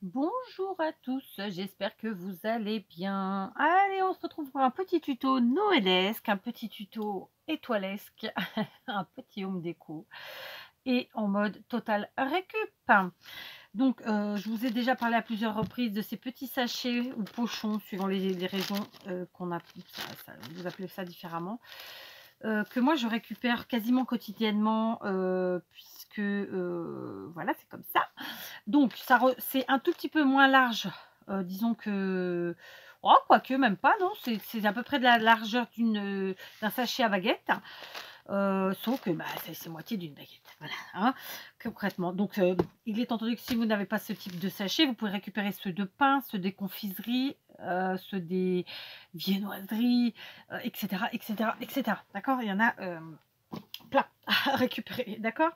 Bonjour à tous, j'espère que vous allez bien. Allez, on se retrouve pour un petit tuto noëlesque, un petit tuto étoilesque, un petit home déco et en mode total récup. Donc, je vous ai déjà parlé à plusieurs reprises de ces petits sachets ou pochons, suivant les régions qu'on a, vous appelez ça différemment, que moi je récupère quasiment quotidiennement, puisque voilà, c'est comme ça. Donc, c'est un tout petit peu moins large, disons que, oh, quoique, même pas, non, c'est à peu près de la largeur d'un sachet à baguette, sauf que bah, c'est moitié d'une baguette, voilà, hein, concrètement. Donc, il est entendu que si vous n'avez pas ce type de sachet, vous pouvez récupérer ceux de pain, ceux des confiseries, ceux des viennoiseries, etc., etc., etc. D'accord? Il y en a plein à récupérer, d'accord?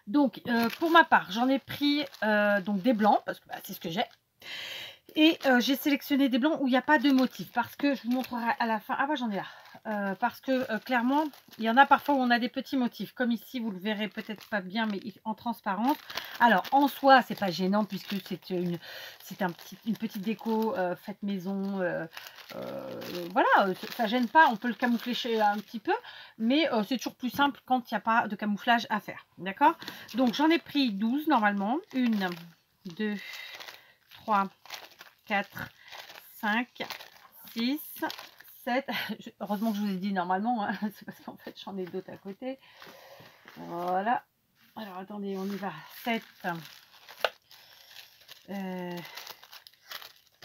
Donc, pour ma part, j'en ai pris donc des blancs, parce que bah, c'est ce que j'ai. Et j'ai sélectionné des blancs où il n'y a pas de motif, parce que je vous montrerai à la fin. Ah bah j'en ai là. Parce que clairement, il y en a parfois où on a des petits motifs. Comme ici, vous le verrez peut-être pas bien, mais en transparence. Alors, en soi, c'est pas gênant, puisque c'est une petite déco faite maison. Voilà, ça gêne pas, on peut le camoufler un petit peu, mais c'est toujours plus simple quand il n'y a pas de camouflage à faire, d'accord? Donc j'en ai pris 12 normalement, 1, 2, 3, 4, 5, 6, 7, heureusement que je vous ai dit normalement, hein, c'est parce qu'en fait j'en ai d'autres à côté, voilà, alors attendez, on y va, 7,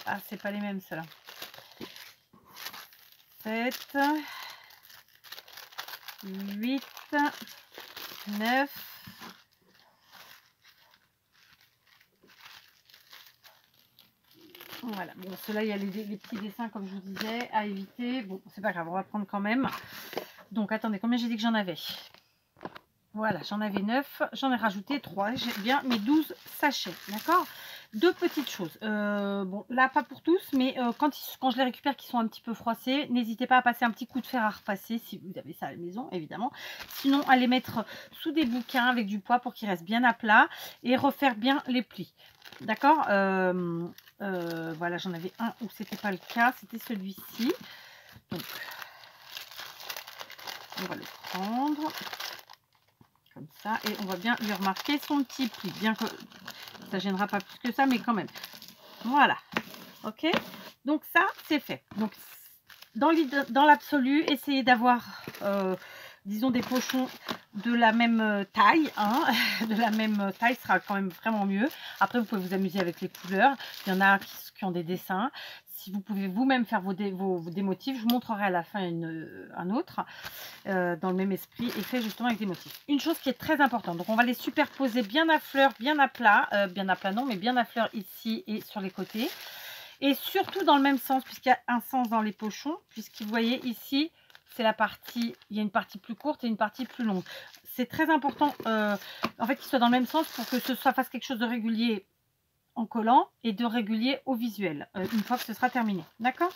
ah c'est pas les mêmes ceux-là, 7, 8, 9, voilà, bon ceux-là il y a les petits dessins comme je vous disais à éviter, bon c'est pas grave, on va prendre quand même. Donc attendez, combien j'ai dit que j'en avais? Voilà, j'en avais 9, j'en ai rajouté 3, j'ai bien mes 12 sachets, d'accord? Deux petites choses, bon là pas pour tous, mais quand je les récupère qui sont un petit peu froissés, n'hésitez pas à passer un petit coup de fer à repasser si vous avez ça à la maison, évidemment. Sinon, à les mettre sous des bouquins avec du poids pour qu'ils restent bien à plat et refaire bien les plis, d'accord? Voilà, j'en avais un où c'était pas le cas, c'était celui-ci. Donc, on va le prendre comme ça et on va bien lui remarquer son petit pli, bien que ça gênera pas plus que ça, mais quand même, voilà, ok. Donc ça c'est fait. Donc dans l'absolu, essayez d'avoir disons des pochons de la même taille, hein, de la même taille sera quand même vraiment mieux. Après vous pouvez vous amuser avec les couleurs, il y en a qui ont des dessins. Si vous pouvez vous-même faire vos motifs, je vous montrerai à la fin un autre dans le même esprit et fait justement avec des motifs. Une chose qui est très importante, donc on va les superposer bien à fleur, bien à plat non, mais bien à fleur ici et sur les côtés. Et surtout dans le même sens, puisqu'il y a un sens dans les pochons, puisque vous voyez ici, c'est la partie, il y a une partie plus courte et une partie plus longue. C'est très important en fait qu'ils soient dans le même sens pour que ça fasse quelque chose de régulier en collant et de régulier au visuel une fois que ce sera terminé, d'accord?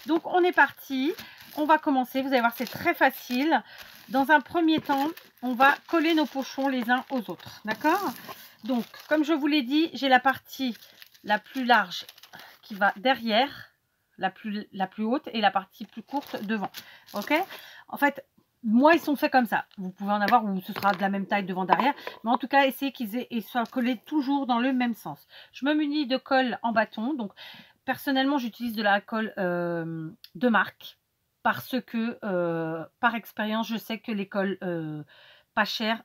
Donc on est parti, on va commencer, vous allez voir c'est très facile. Dans un premier temps on va coller nos pochons les uns aux autres, d'accord? Donc comme je vous l'ai dit, j'ai la partie la plus large qui va derrière, la plus haute, et la partie plus courte devant, ok? En fait moi ils sont faits comme ça, vous pouvez en avoir où ce sera de la même taille devant derrière, mais en tout cas essayez qu'ils soient collés toujours dans le même sens. Je me munis de colle en bâton, donc personnellement j'utilise de la colle de marque parce que par expérience je sais que les colles pas chères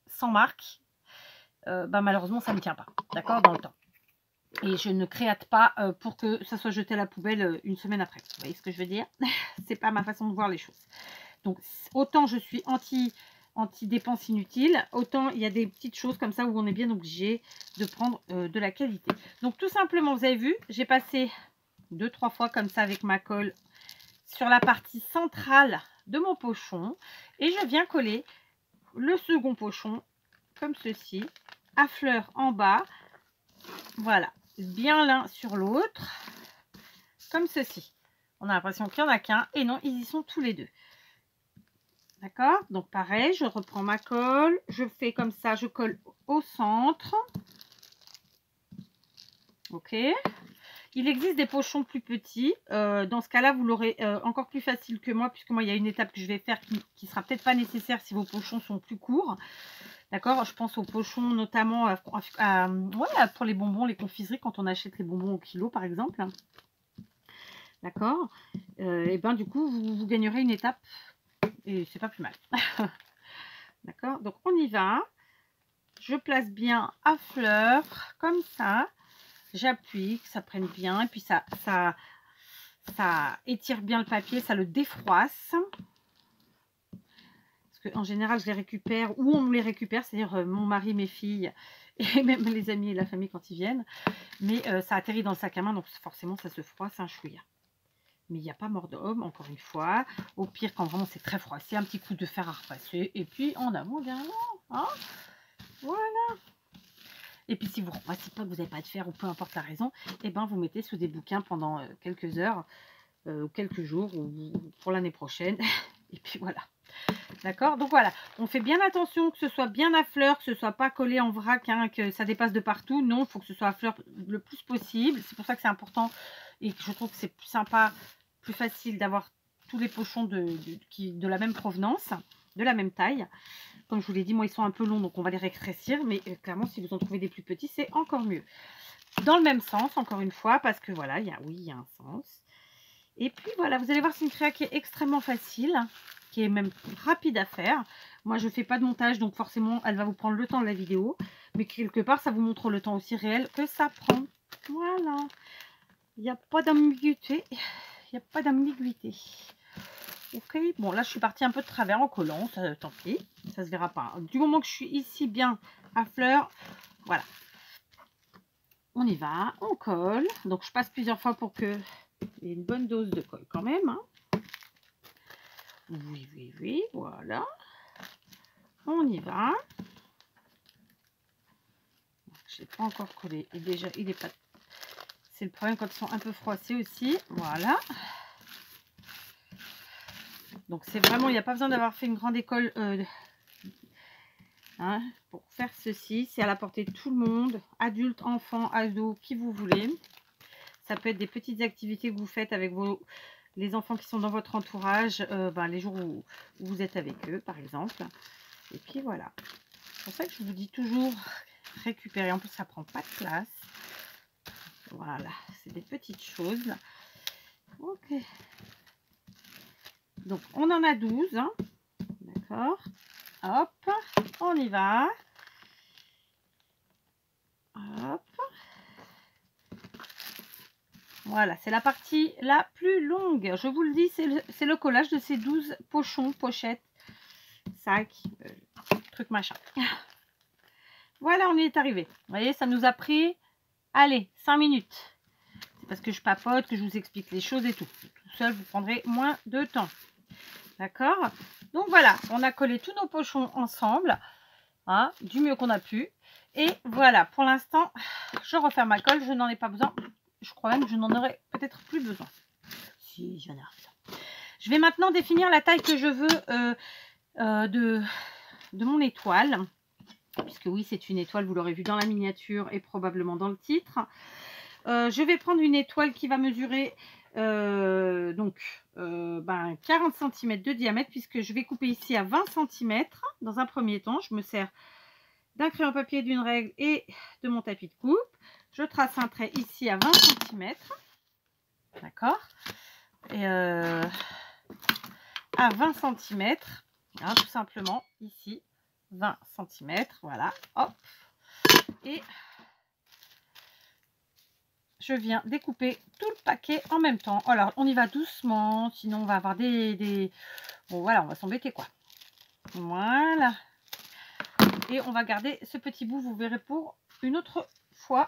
sans marque bah, malheureusement ça ne tient pas, d'accord, dans le temps. Et je ne créate pas pour que ça soit jeté à la poubelle une semaine après. Vous voyez ce que je veux dire? C'est pas ma façon de voir les choses. Donc autant je suis anti dépenses inutiles, autant il y a des petites choses comme ça où on est bien obligé de prendre de la qualité. Donc tout simplement, vous avez vu, j'ai passé 2-3 fois comme ça avec ma colle sur la partie centrale de mon pochon et je viens coller le second pochon comme ceci, à fleur en bas, voilà, bien l'un sur l'autre, comme ceci. On a l'impression qu'il n'y en a qu'un, et non, ils y sont tous les deux. D'accord? Donc pareil, je reprends ma colle, je fais comme ça, je colle au centre. Ok. Il existe des pochons plus petits. Dans ce cas-là, vous l'aurez encore plus facile que moi, puisque moi, il y a une étape que je vais faire qui sera peut-être pas nécessaire si vos pochons sont plus courts. D'accord? Je pense aux pochons notamment ouais, pour les bonbons, les confiseries, quand on achète les bonbons au kilo, par exemple. D'accord? Et ben du coup, vous gagnerez une étape. Et c'est pas plus mal. D'accord? Donc, on y va. Je place bien à fleur, comme ça. J'appuie, que ça prenne bien. Et puis, ça étire bien le papier, ça le défroisse. Parce qu'en général, je les récupère, ou on me les récupère, c'est-à-dire mon mari, mes filles, et même les amis et la famille quand ils viennent. Mais ça atterrit dans le sac à main, donc forcément, ça se froisse un chouïa. Mais il n'y a pas mort d'homme, encore une fois. Au pire, quand vraiment c'est très froissé, un petit coup de fer à repasser. Et puis, en avant, bien hein, voilà. Et puis, si vous ne repassez pas, que vous n'avez pas de fer, ou peu importe la raison, et ben vous mettez sous des bouquins pendant quelques heures, ou quelques jours, ou pour l'année prochaine. Et puis, voilà. D'accord? Donc voilà, on fait bien attention que ce soit bien à fleur, que ce soit pas collé en vrac, hein, que ça dépasse de partout. Non, il faut que ce soit à fleur le plus possible. C'est pour ça que c'est important et que je trouve que c'est plus sympa, plus facile d'avoir tous les pochons de la même provenance, de la même taille. Comme je vous l'ai dit, moi ils sont un peu longs, donc on va les rétrécir. Mais clairement, si vous en trouvez des plus petits, c'est encore mieux. Dans le même sens, encore une fois, parce que voilà, il y a un sens. Et puis voilà, vous allez voir, c'est une créa qui est extrêmement facile, qui est même rapide à faire. Moi, je ne fais pas de montage, donc forcément, elle va vous prendre le temps de la vidéo. Mais quelque part, ça vous montre le temps aussi réel que ça prend. Voilà. Il n'y a pas d'ambiguïté. Il n'y a pas d'ambiguïté. Ok. Bon, là, je suis partie un peu de travers en collant. Ça, tant pis. Ça se verra pas. Du moment que je suis ici bien à fleur, voilà. On y va. On colle. Donc, je passe plusieurs fois pour que il y ait une bonne dose de colle quand même. Hein. Oui, oui, oui, voilà. On y va. Je n'ai pas encore collé. Et déjà, il est pas... C'est le problème quand ils sont un peu froissés aussi. Voilà. Donc, c'est vraiment... Il n'y a pas besoin d'avoir fait une grande école hein, pour faire ceci. C'est à la portée de tout le monde. Adultes, enfants, ados, qui vous voulez. Ça peut être des petites activités que vous faites avec les enfants qui sont dans votre entourage. Les jours où vous êtes avec eux, par exemple. Et puis, voilà. C'est pour ça que je vous dis toujours... récupérer. En plus, ça prend pas de place. Voilà, c'est des petites choses. Ok. Donc, on en a 12. Hein. D'accord. Hop, on y va. Hop. Voilà, c'est la partie la plus longue. Je vous le dis, c'est le collage de ces 12 pochons, pochettes, sacs, trucs machin. Voilà, on y est arrivé. Vous voyez, ça nous a pris, allez, 5 minutes. C'est parce que je papote, que je vous explique les choses et tout. Tout seul, vous prendrez moins de temps. D'accord? Donc voilà, on a collé tous nos pochons ensemble, hein, du mieux qu'on a pu. Et voilà, pour l'instant, je referme ma colle. Je n'en ai pas besoin. Je crois même que je n'en aurai peut-être plus besoin. Si, j'en ai besoin. Je vais maintenant définir la taille que je veux de mon étoile. Puisque oui, c'est une étoile, vous l'aurez vu dans la miniature et probablement dans le titre. Je vais prendre une étoile qui va mesurer 40 cm de diamètre, puisque je vais couper ici à 20 cm. Dans un premier temps, je me sers d'un crayon papier, d'une règle et de mon tapis de coupe. Je trace un trait ici à 20 cm. D'accord. Et à 20 cm, hein, tout simplement, ici, 20 cm. Voilà, hop. Et je viens découper tout le paquet en même temps. Alors, on y va doucement, sinon on va avoir des... Bon, voilà, on va s'embêter, quoi. Voilà. Et on va garder ce petit bout, vous verrez, pour une autre fois.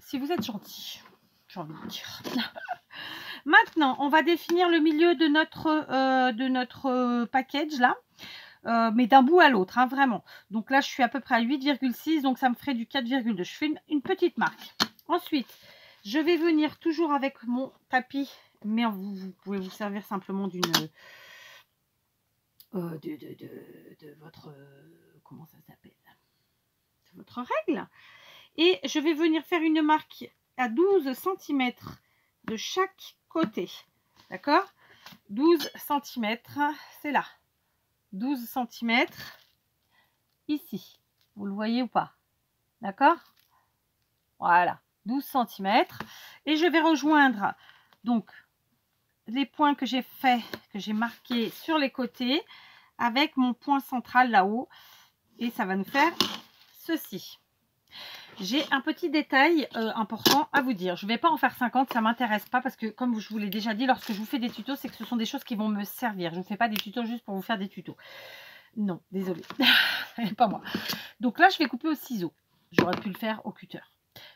Si vous êtes gentil, j'ai envie de dire. Maintenant, on va définir le milieu de notre package, là. Mais d'un bout à l'autre, hein, vraiment. Donc là, je suis à peu près à 8,6, donc ça me ferait du 4,2. Je fais une petite marque. Ensuite, je vais venir toujours avec mon tapis, mais vous pouvez vous servir simplement d'une de votre comment ça s'appelle, de votre règle. Et je vais venir faire une marque à 12 cm de chaque côté. D'accord? 12 cm, c'est là. 12 cm ici. Vous le voyez ou pas? D'accord? Voilà, 12 cm. Et je vais rejoindre donc les points que j'ai fait, que j'ai marqués sur les côtés avec mon point central là-haut. Et ça va nous faire ceci. J'ai un petit détail important à vous dire. Je ne vais pas en faire 50, ça ne m'intéresse pas parce que comme je vous l'ai déjà dit, lorsque je vous fais des tutos, c'est que ce sont des choses qui vont me servir. Je ne vous fais pas des tutos juste pour vous faire des tutos. Non, désolé, pas moi. Donc là, je vais couper au ciseau. J'aurais pu le faire au cutter.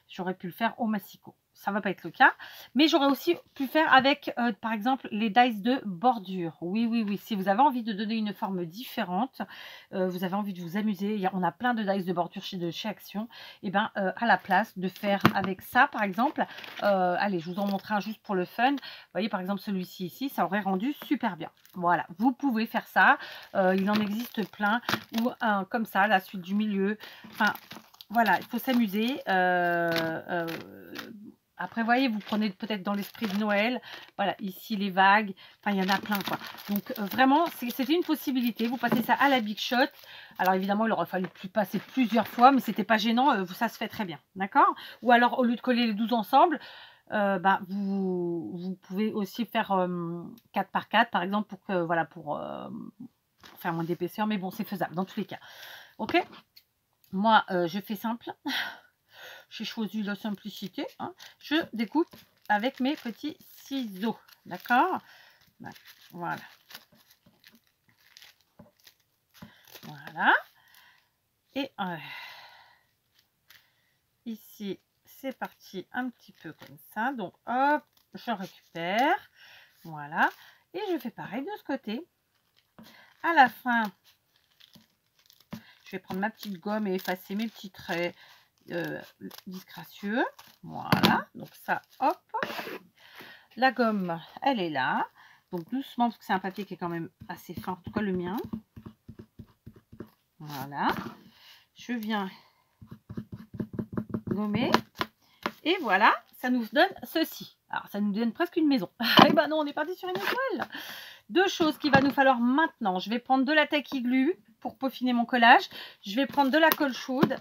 J'aurais pu le faire au massicot. Ça ne va pas être le cas. Mais j'aurais aussi pu faire avec, par exemple, les dies de bordure. Oui, oui, oui. Si vous avez envie de donner une forme différente, vous avez envie de vous amuser, on a plein de dies de bordure chez Action. Et bien, à la place de faire avec ça, par exemple, allez, je vous en montre un juste pour le fun. Vous voyez, par exemple, celui-ci ici, ça aurait rendu super bien. Voilà, vous pouvez faire ça. Il en existe plein. Ou un comme ça, la suite du milieu. Enfin, voilà, il faut s'amuser. Après, voyez, vous prenez peut-être dans l'esprit de Noël. Voilà, ici les vagues. Enfin, il y en a plein, quoi. Donc, vraiment, c'était une possibilité. Vous passez ça à la Big Shot. Alors, évidemment, il aurait fallu passer plusieurs fois, mais c'était pas gênant. Ça se fait très bien, d'accord? Ou alors, au lieu de coller les 12 ensemble, vous pouvez aussi faire 4 par 4, par exemple, pour que, voilà, pour faire moins d'épaisseur. Mais bon, c'est faisable dans tous les cas. Ok? Moi, je fais simple. J'ai choisi la simplicité. Hein. Je découpe avec mes petits ciseaux. D'accord? Voilà. Voilà. Et ici, c'est parti un petit peu comme ça. Donc, hop, je récupère. Voilà. Et je fais pareil de ce côté. À la fin, je vais prendre ma petite gomme et effacer mes petits traits disgracieux. Voilà. Donc ça, hop. La gomme, elle est là. Donc doucement, parce que c'est un papier qui est quand même assez fin, en tout cas le mien. Voilà. Je viens gommer. Et voilà, ça nous donne ceci. Alors, ça nous donne presque une maison. Et ben non, on est parti sur une étoile. Deux choses qu'il va nous falloir maintenant. Je vais prendre de la tacky glue pour peaufiner mon collage. Je vais prendre de la colle chaude.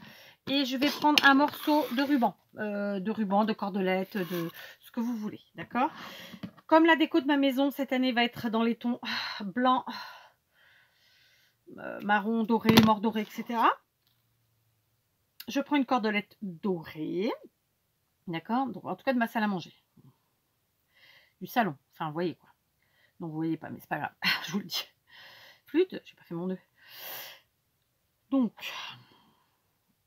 Et je vais prendre un morceau de ruban. De cordelette, de ce que vous voulez. D'accord? Comme la déco de ma maison cette année va être dans les tons blanc, marron, doré, mort doré, etc. Je prends une cordelette dorée. D'accord? Donc, en tout cas, de ma salle à manger. Du salon. Enfin, vous voyez quoi. Donc, vous voyez pas, mais c'est pas grave. Je vous le dis. Flûte, j'ai pas fait mon nœud. Donc,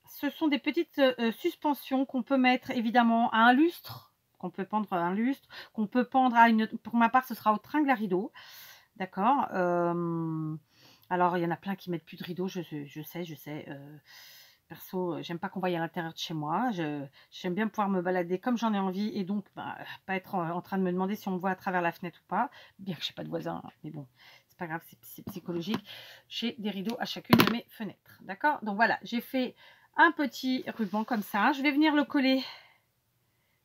ce sont des petites suspensions qu'on peut mettre évidemment à un lustre. Qu'on peut pendre à un lustre. Qu'on peut pendre à une... Pour ma part, ce sera au tringle à rideau. D'accord. Alors, il y en a plein qui mettent plus de rideau. Je sais. Perso, j'aime pas qu'on voie à l'intérieur de chez moi. J'aime bien pouvoir me balader comme j'en ai envie et donc pas être en train de me demander si on me voit à travers la fenêtre ou pas. Bien que je n'ai pas de voisins, mais bon, c'est pas grave, c'est psychologique. J'ai des rideaux à chacune de mes fenêtres. D'accord? Donc voilà, j'ai fait un petit ruban comme ça. Je vais venir le coller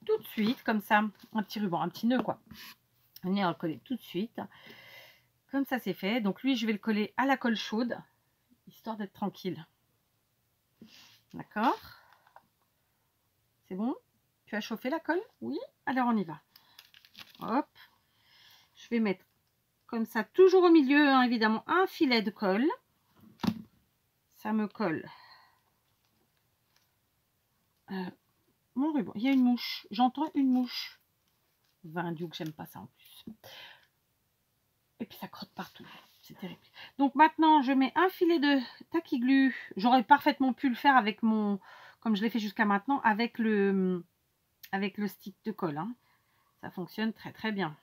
tout de suite, comme ça. Un petit ruban, un petit nœud quoi. Venir le coller tout de suite. Comme ça, c'est fait. Donc lui, je vais le coller à la colle chaude, histoire d'être tranquille. D'accord? C'est bon? Tu as chauffé la colle? Oui? Alors on y va. Hop. Je vais mettre comme ça, toujours au milieu, hein, évidemment, un filet de colle. Ça me colle. Mon ruban. Il y a une mouche. J'entends une mouche. Un dieu que j'aime pas ça en plus. Et puis ça crotte partout. C'est terrible. Donc maintenant, je mets un filet de tacky glue. J'aurais parfaitement pu le faire avec mon... Comme je l'ai fait jusqu'à maintenant, avec le stick de colle. Hein. Ça fonctionne très très bien.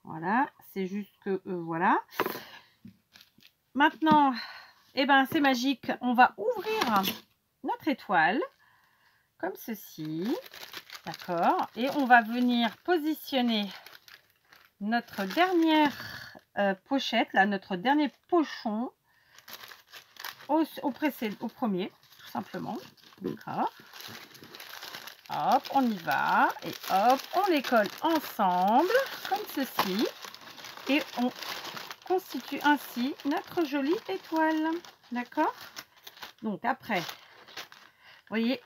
Voilà, c'est juste que voilà. Maintenant, eh ben, c'est magique. On va ouvrir notre étoile comme ceci. D'accord. Et on va venir positionner notre dernière pochette, là, notre dernier pochon. au premier, tout simplement. D'accord. Hop, on y va. Et hop, on les colle ensemble, comme ceci. Et on constitue ainsi notre jolie étoile. D'accord? Donc après, vous voyez,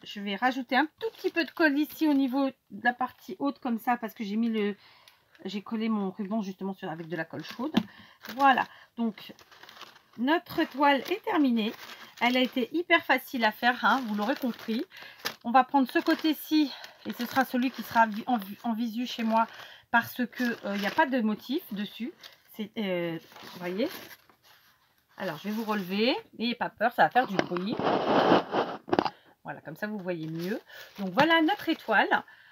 je vais rajouter un tout petit peu de colle ici au niveau de la partie haute comme ça parce que j'ai collé mon ruban justement avec de la colle chaude. Voilà, donc notre étoile est terminée. Elle a été hyper facile à faire, hein, vous l'aurez compris. On va prendre ce côté-ci et ce sera celui qui sera en visu chez moi parce que il n'y a pas de motif dessus. Vous voyez. Alors je vais vous relever, n'ayez pas peur, ça va faire du bruit. Voilà, comme ça vous voyez mieux. Donc voilà notre étoile.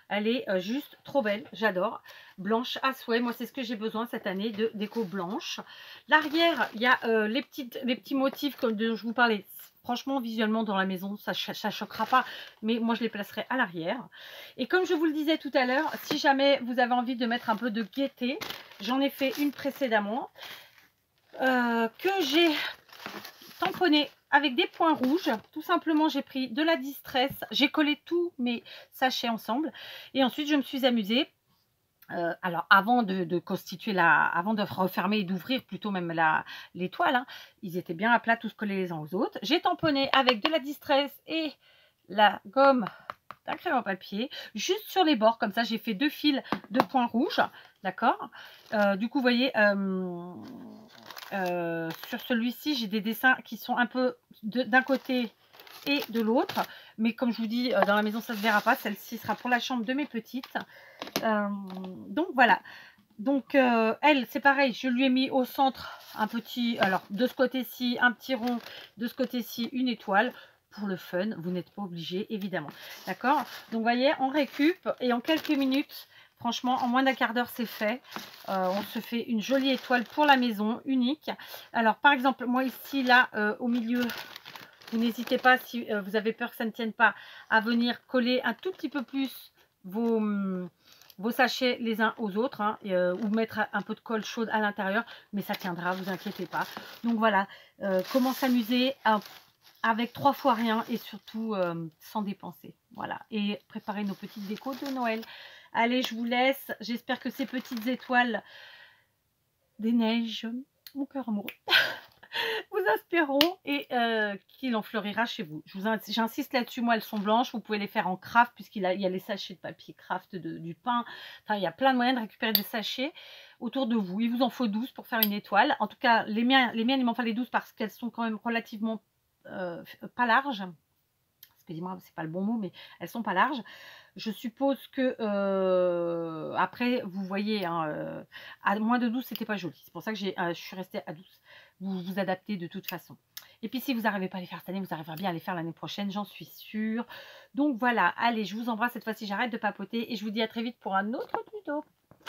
Elle est juste trop belle, j'adore. Blanche à souhait, moi c'est ce que j'ai besoin cette année, de déco blanche. L'arrière, il y a les petits motifs comme dont je vous parlais. Franchement, visuellement dans la maison, ça ne choquera pas, mais moi je les placerai à l'arrière. Et comme je vous le disais tout à l'heure, si jamais vous avez envie de mettre un peu de gaieté, j'en ai fait une précédemment, que j'ai tamponné avec des points rouges. Tout simplement, j'ai pris de la distress, j'ai collé tous mes sachets ensemble et ensuite je me suis amusée. Alors avant de constituer avant de refermer et d'ouvrir plutôt même l'étoile, hein, ils étaient bien à plat, tous collés les uns aux autres. J'ai tamponné avec de la distress et la gomme d'un crayon papier juste sur les bords, comme ça j'ai fait 2 fils de points rouges, d'accord. Du coup vous voyez sur celui-ci j'ai des dessins qui sont un peu d'un côté et de l'autre, mais comme je vous dis dans la maison ça se verra pas, celle-ci sera pour la chambre de mes petites. Donc voilà, donc elle c'est pareil, je lui ai mis au centre un petit, alors de ce côté-ci un petit rond, de ce côté-ci une étoile. Pour le fun, vous n'êtes pas obligé évidemment, d'accord. Donc vous voyez, on récup et en quelques minutes, franchement en moins d'un quart d'heure c'est fait. On se fait une jolie étoile pour la maison, unique. Alors par exemple moi ici là au milieu, vous n'hésitez pas, si vous avez peur que ça ne tienne pas, à venir coller un tout petit peu plus vos sachets les uns aux autres, hein, ou mettre un peu de colle chaude à l'intérieur, mais ça tiendra, vous inquiétez pas. Donc voilà, comment s'amuser avec 3 fois rien et surtout sans dépenser. Voilà, et préparer nos petites décos de Noël. Allez, je vous laisse. J'espère que ces petites étoiles des neiges, mon cœur amoureux, vous inspireront et qu'il en fleurira chez vous. J'insiste là-dessus, moi elles sont blanches, vous pouvez les faire en craft puisqu'il y a les sachets de papier craft, du pain, enfin il y a plein de moyens de récupérer des sachets autour de vous. Il vous en faut 12 pour faire une étoile. En tout cas les miennes il m'en fallait 12 parce qu'elles sont quand même relativement pas larges. Excusez-moi, c'est pas le bon mot, mais elles sont pas larges. Je suppose que après, vous voyez, hein, à moins de 12, c'était pas joli. C'est pour ça que je suis restée à 12. Vous vous adaptez de toute façon. Et puis, si vous n'arrivez pas à les faire cette année, vous arriverez bien à les faire l'année prochaine, j'en suis sûre. Donc voilà, allez, je vous embrasse. Cette fois-ci, j'arrête de papoter et je vous dis à très vite pour un autre tuto.